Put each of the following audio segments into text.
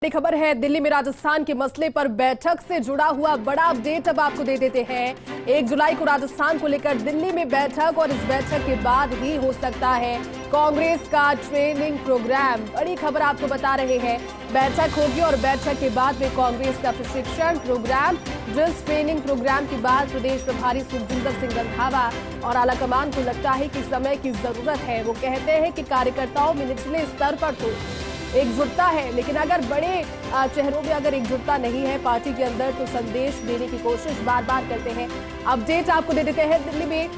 बड़ी खबर है, दिल्ली में राजस्थान के मसले पर बैठक से जुड़ा हुआ बड़ा अपडेट अब आपको दे देते हैं। 1 जुलाई को राजस्थान को लेकर दिल्ली में बैठक और इस बैठक के बाद ही हो सकता है कांग्रेस का ट्रेनिंग प्रोग्राम। बड़ी खबर आपको बता रहे हैं, बैठक होगी और बैठक के बाद में कांग्रेस का प्रशिक्षण प्रोग्राम, ड्रिल्स ट्रेनिंग प्रोग्राम के बाद प्रदेश प्रभारी सुखजिंदर सिंह रंधावा और आलाकमान को लगता है कि समय की जरूरत है। वो कहते हैं कि कार्यकर्ताओं में निचले स्तर पर तो एकजुटता है, लेकिन अगर बड़े चेहरों में अगर एकजुटता नहीं है पार्टी के अंदर तो संदेश देने की कोशिश बार बार करते हैं। अपडेट आपको दे देते हैं, दिल्ली में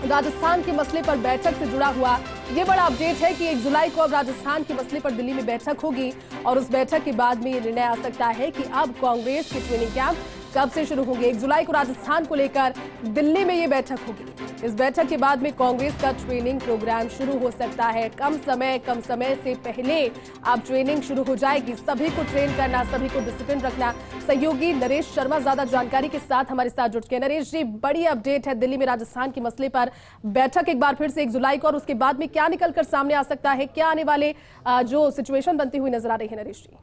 राजस्थान के मसले पर बैठक से जुड़ा हुआ ये बड़ा अपडेट है कि 1 जुलाई को अब राजस्थान के मसले पर दिल्ली में बैठक होगी और उस बैठक के बाद में ये निर्णय आ सकता है कि अब कांग्रेस के ट्रेनिंग कैंप कब से शुरू होंगे। 1 जुलाई को राजस्थान को लेकर दिल्ली में ये बैठक होगी। इस बैठक के बाद में कांग्रेस का ट्रेनिंग प्रोग्राम शुरू हो सकता है। कम समय से पहले अब ट्रेनिंग शुरू हो जाएगी। सभी को ट्रेन करना, सभी को डिसिप्लिन रखना। सहयोगी नरेश शर्मा ज्यादा जानकारी के साथ हमारे साथ जुट के। नरेश जी, बड़ी अपडेट है, दिल्ली में राजस्थान के मसले पर बैठक एक बार फिर से 1 जुलाई को, और उसके बाद में क्या निकलकर सामने आ सकता है, क्या आने वाले जो सिचुएशन बनती हुई नजर आ रही है नरेश जी?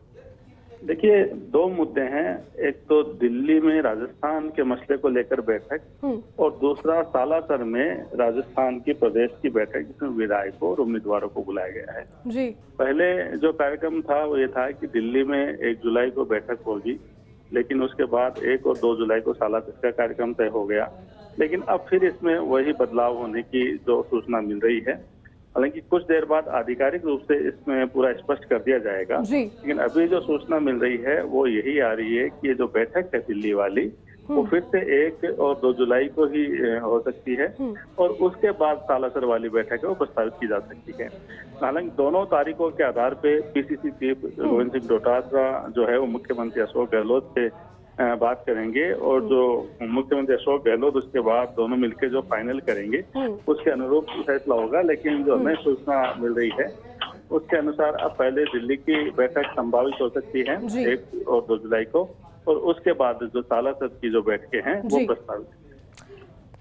देखिए, 2 मुद्दे हैं। एक तो दिल्ली में राजस्थान के मसले को लेकर बैठक और दूसरा सालासर में राजस्थान की प्रदेश की बैठक जिसमें विधायकों और उम्मीदवारों को बुलाया गया है जी। पहले जो कार्यक्रम था वो ये था कि दिल्ली में 1 जुलाई को बैठक होगी, लेकिन उसके बाद 1 और 2 जुलाई को सालासर का कार्यक्रम तय हो गया। लेकिन अब फिर इसमें वही बदलाव होने की जो सूचना मिल रही है। हालांकि कुछ देर बाद आधिकारिक रूप से इसमें पूरा स्पष्ट कर दिया जाएगा, लेकिन अभी जो सूचना मिल रही है वो यही आ रही है कि ये जो बैठक है दिल्ली वाली वो फिर से 1 और 2 जुलाई को ही हो सकती है और उसके बाद सालासर वाली बैठक है वो प्रस्तावित की जा सकती है। हालांकि दोनों तारीखों के आधार पे पीसीसी चीफ गोविंद सिंह डोटासरा जो है वो मुख्यमंत्री अशोक गहलोत से बात करेंगे और जो मुख्यमंत्री अशोक गहलोत उसके बाद दोनों मिलकर जो फाइनल करेंगे उसके अनुरूप फैसला होगा। लेकिन जो हमें सूचना मिल रही है उसके अनुसार अब पहले दिल्ली की बैठक संभावित हो सकती है 1 और 2 जुलाई को, और उसके बाद जो सालासर की जो बैठकें हैं वो प्रस्तावित।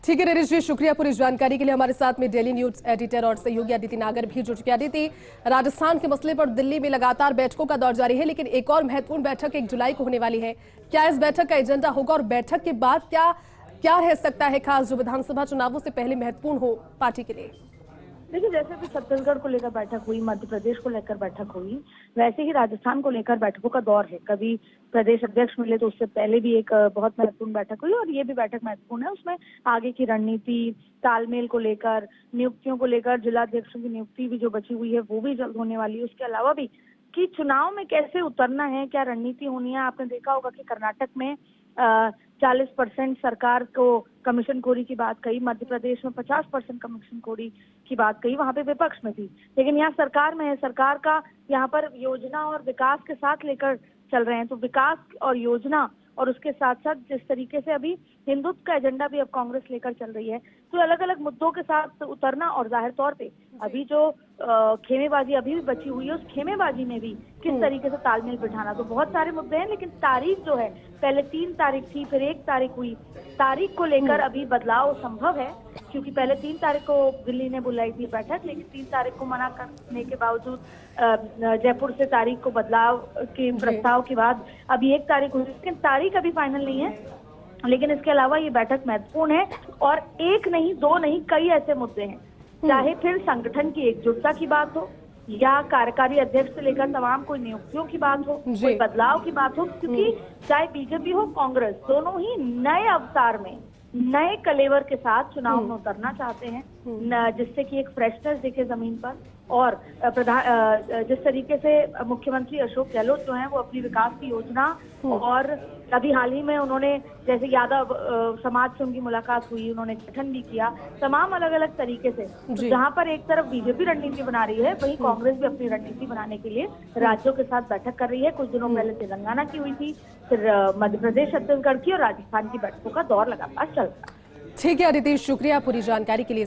ठीक है नरेश जी, शुक्रिया पूरी जानकारी के लिए। हमारे साथ में डेली न्यूज एडिटर और सहयोगी अदिति नागर भी जुड़ चुके। अदिति, राजस्थान के मसले पर दिल्ली में लगातार बैठकों का दौर जारी है, लेकिन एक और महत्वपूर्ण बैठक 1 जुलाई को होने वाली है। क्या इस बैठक का एजेंडा होगा और बैठक के बाद क्या रह सकता है खास जो विधानसभा चुनावों से पहले महत्वपूर्ण हो पार्टी के लिए? देखिए, जैसे भी छत्तीसगढ़ को लेकर बैठक हुई, मध्य प्रदेश को लेकर बैठक हुई, वैसे ही राजस्थान को लेकर बैठकों का दौर है। कभी प्रदेश अध्यक्ष मिले तो उससे पहले भी एक बहुत महत्वपूर्ण बैठक हुई और ये भी बैठक महत्वपूर्ण है। उसमें आगे की रणनीति, तालमेल को लेकर, नियुक्तियों को लेकर, जिलाध्यक्षों की नियुक्ति भी जो बची हुई है वो भी जल्द होने वाली है। उसके अलावा भी कि चुनाव में कैसे उतरना है, क्या रणनीति होनी है। आपने देखा होगा कि कर्नाटक में 40% सरकार को कमीशनखोरी की बात कही, मध्य प्रदेश में 50% कमीशनखोरी की बात कही, वहां पे विपक्ष में थी, लेकिन यहाँ सरकार में है। सरकार का यहाँ पर योजना और विकास के साथ लेकर चल रहे हैं, तो विकास और योजना और उसके साथ साथ जिस तरीके से अभी हिंदुत्व का एजेंडा भी अब कांग्रेस लेकर चल रही है, तो अलग अलग मुद्दों के साथ उतरना और जाहिर तौर पे अभी जो खेमेबाजी अभी भी बची हुई है उस खेमेबाजी में भी किस तरीके से तालमेल बिठाना, तो बहुत सारे मुद्दे हैं। लेकिन तारीख जो है, पहले 3 तारीख थी, फिर 1 तारीख हुई। तारीख को लेकर अभी बदलाव संभव है क्योंकि पहले 3 तारीख को दिल्ली ने बुलाई थी बैठक, लेकिन 3 तारीख को मना करने के बावजूद जयपुर से तारीख को बदलाव के प्रस्ताव के बाद अभी 1 तारीख हुई, लेकिन तारीख अभी फाइनल नहीं है। लेकिन इसके अलावा ये बैठक महत्वपूर्ण है और 1 नहीं, 2 नहीं, कई ऐसे मुद्दे हैं, चाहे फिर संगठन की एकजुटता की बात हो या कार्यकारी अध्यक्ष से लेकर तमाम कोई नियुक्तियों की बात हो, कोई बदलाव की बात हो, क्योंकि चाहे बीजेपी हो कांग्रेस, दोनों ही नए अवतार में, नए कलेवर के साथ चुनाव में उतरना चाहते हैं, जिससे कि एक फ्रेशनेस दिखे जमीन पर। और जिस तरीके से मुख्यमंत्री अशोक गहलोत जो हैं वो अपनी विकास की योजना, और अभी हाल ही में उन्होंने जैसे यादव समाज से उनकी मुलाकात हुई, उन्होंने गठन भी किया, तमाम अलग अलग तरीके से। तो जहां पर एक तरफ बीजेपी रणनीति बना रही है, वहीं कांग्रेस भी अपनी रणनीति बनाने के लिए राज्यों के साथ बैठक कर रही है। कुछ दिनों पहले तेलंगाना की हुई थी, फिर मध्य प्रदेश, छत्तीसगढ़ की, और राजस्थान की बैठकों का दौर लगातार चल रहा है। ठीक है अदिति, शुक्रिया पूरी जानकारी के लिए।